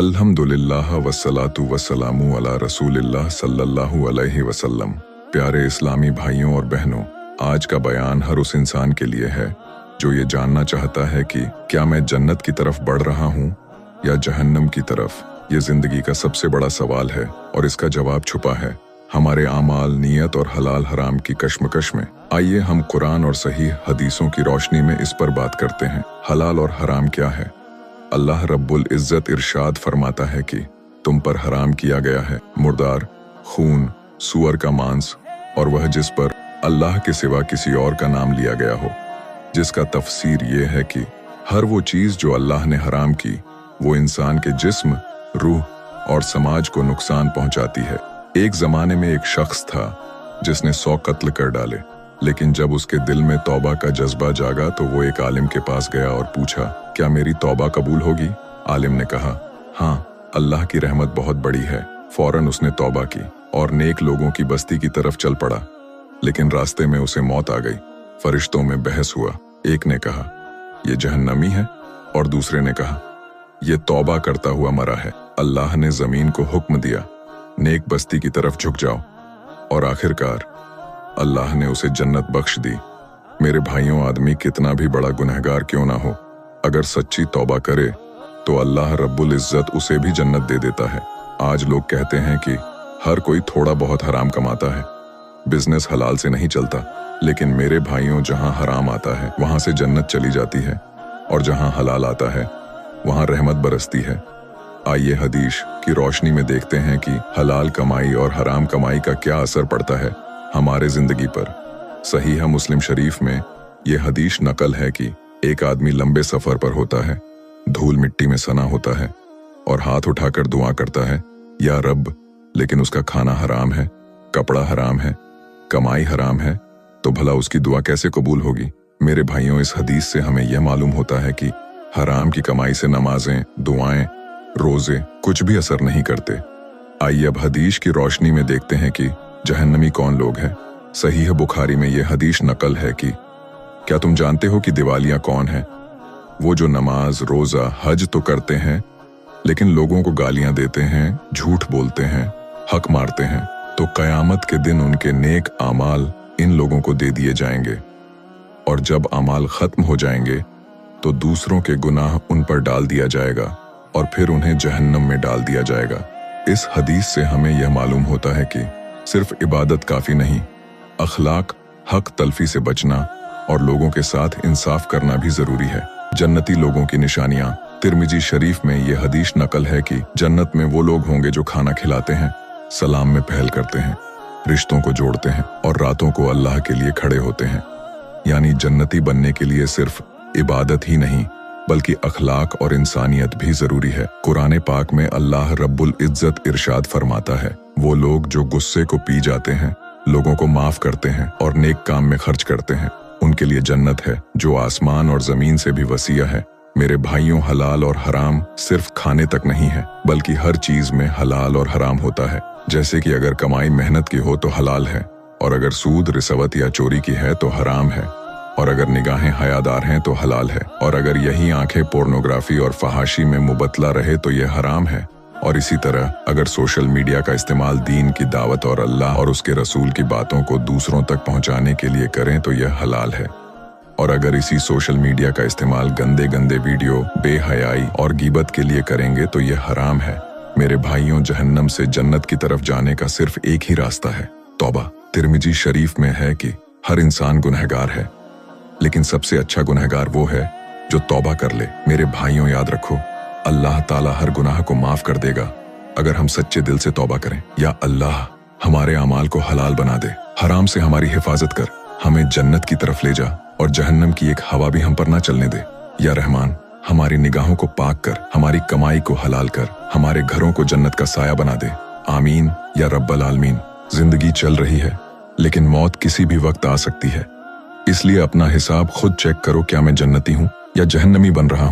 अल्हम्दुलिल्लाह वस्सलातु वस्सलामु अला रसूलिल्लाह सल्लल्लाहु अलैहि वसल्लम। प्यारे इस्लामी भाइयों और बहनों, आज का बयान हर उस इंसान के लिए है जो ये जानना चाहता है कि क्या मैं जन्नत की तरफ बढ़ रहा हूँ या जहन्नम की तरफ। ये जिंदगी का सबसे बड़ा सवाल है और इसका जवाब छुपा है हमारे आमाल, नियत और हलाल हराम की कश्मकश में। आइए हम कुरान और सही हदीसों की रोशनी में इस पर बात करते हैं। हलाल और हराम क्या है? अल्लाह रब्बुल इज्जत इरशाद फरमाता है कि तुम पर हराम किया गया है मुर्दार, खून, सुअर का मांस और वह जिस पर अल्लाह के सिवा किसी और का नाम लिया गया हो, जिसका तफसीर ये है कि हर वो चीज जो अल्लाह ने हराम की वो इंसान के जिस्म, रूह और समाज को नुकसान पहुंचाती है। एक जमाने में एक शख्स था जिसने 100 कत्ल कर डाले, लेकिन जब उसके दिल में तौबा का जज्बा जागा तो वो एक आलिम के पास गया और पूछा, क्या मेरी तौबा कबूल होगी? आलिम ने कहा, हाँ, अल्लाह की रहमत बहुत बड़ी है। फौरन उसने तौबा की और नेक लोगों की बस्ती की तरफ चल पड़ा, लेकिन रास्ते में उसे मौत आ गई। फरिश्तों में बहस हुआ। एक ने कहा, ये जहन्नमी है, और दूसरे ने कहा, ये तौबा करता हुआ मरा है। अल्लाह ने जमीन को हुक्म दिया, नेक बस्ती की तरफ झुक जाओ, और आखिरकार अल्लाह ने उसे जन्नत बख्श दी। मेरे भाइयों, आदमी कितना भी बड़ा गुनहगार क्यों ना हो, अगर सच्ची तौबा करे तो अल्लाह रब्बुल इज्जत उसे भी जन्नत दे देता है। आज लोग कहते हैं कि हर कोई थोड़ा बहुत हराम कमाता है, बिजनेस हलाल से नहीं चलता, लेकिन मेरे भाइयों, जहां हराम आता है वहां से जन्नत चली जाती है, और जहां हलाल आता है वहां रहमत बरसती है। आइए हदीस की रोशनी में देखते हैं कि हलाल कमाई और हराम कमाई का क्या असर पड़ता है हमारे जिंदगी पर। सहीह मुस्लिम शरीफ में ये हदीस नकल है कि एक आदमी लंबे सफर पर होता है, धूल मिट्टी में सना होता है और हाथ उठाकर दुआ करता है, या रब, लेकिन उसका खाना हराम है, कपड़ा हराम है, कमाई हराम है, तो भला उसकी दुआ कैसे कबूल होगी? मेरे भाइयों, इस हदीस से हमें यह मालूम होता है कि हराम की कमाई से नमाजें, दुआएं, रोजे कुछ भी असर नहीं करते। आइए अब हदीस की रोशनी में देखते हैं कि जहन्नमी कौन लोग हैं। सहीह बुखारी में यह हदीस नकल है कि क्या तुम जानते हो कि दिवालिया कौन है? वो जो नमाज, रोजा, हज तो करते हैं, लेकिन लोगों को गालियां देते हैं, झूठ बोलते हैं, हक मारते हैं, तो कयामत के दिन उनके नेक आमाल इन लोगों को दे दिए जाएंगे, और जब आमाल खत्म हो जाएंगे तो दूसरों के गुनाह उन पर डाल दिया जाएगा और फिर उन्हें जहन्नम में डाल दिया जाएगा। इस हदीस से हमें यह मालूम होता है कि सिर्फ इबादत काफी नहीं, अखलाक, हक तलफी से बचना और लोगों के साथ इंसाफ करना भी जरूरी है। जन्नती लोगों की निशानियां। तिरमिजी शरीफ में यह हदीस नकल है कि जन्नत में वो लोग होंगे जो खाना खिलाते हैं, सलाम में पहल करते हैं, रिश्तों को जोड़ते हैं और रातों को अल्लाह के लिए खड़े होते हैं। यानी जन्नती बनने के लिए सिर्फ इबादत ही नहीं बल्कि अखलाक और इंसानियत भी जरूरी है। कुरान पाक में अल्लाह रब्बुल इज्जत इरशाद फरमाता है, वो लोग जो गुस्से को पी जाते हैं, लोगों को माफ करते हैं और नेक काम में खर्च करते हैं, उनके लिए जन्नत है जो आसमान और जमीन से भी वसीया है। मेरे भाइयों, हलाल और हराम सिर्फ खाने तक नहीं है बल्कि हर चीज में हलाल और हराम होता है। जैसे कि अगर कमाई मेहनत की हो तो हलाल है, और अगर सूद, रिश्वत या चोरी की है तो हराम है, और अगर निगाहें हयादार हैं तो हलाल है, और अगर यही आंखें पोर्नोग्राफी और फहाशी में मुबतला रहे तो यह हराम है। और इसी तरह अगर सोशल मीडिया का इस्तेमाल दीन की दावत और अल्लाह और उसके रसूल की बातों को दूसरों तक पहुंचाने के लिए करें तो यह हलाल है, और अगर इसी सोशल मीडिया का इस्तेमाल गंदे गंदे वीडियो, बेहयाई और गीबत के लिए करेंगे तो यह हराम है। मेरे भाइयों, जहन्नम से जन्नत की तरफ जाने का सिर्फ एक ही रास्ता है, तौबा। तिरमिजी शरीफ में है कि हर इंसान गुनहगार है, लेकिन सबसे अच्छा गुनहगार वो है जो तौबा कर ले। मेरे भाइयों, याद रखो, अल्लाह ताला हर गुनाह को माफ कर देगा अगर हम सच्चे दिल से तौबा करें। या अल्लाह, हमारे अमाल को हलाल बना दे, हराम से हमारी हिफाजत कर, हमें जन्नत की तरफ ले जा और जहन्नम की एक हवा भी हम पर ना चलने दे। या रहमान, हमारी निगाहों को पाक कर, हमारी कमाई को हलाल कर, हमारे घरों को जन्नत का साया बना दे। आमीन या रब्बल आलमीन। जिंदगी चल रही है, लेकिन मौत किसी भी वक्त आ सकती है, इसलिए अपना हिसाब खुद चेक करो, क्या मैं जन्नती हूँ या जहन्नमी बन रहा हूँ।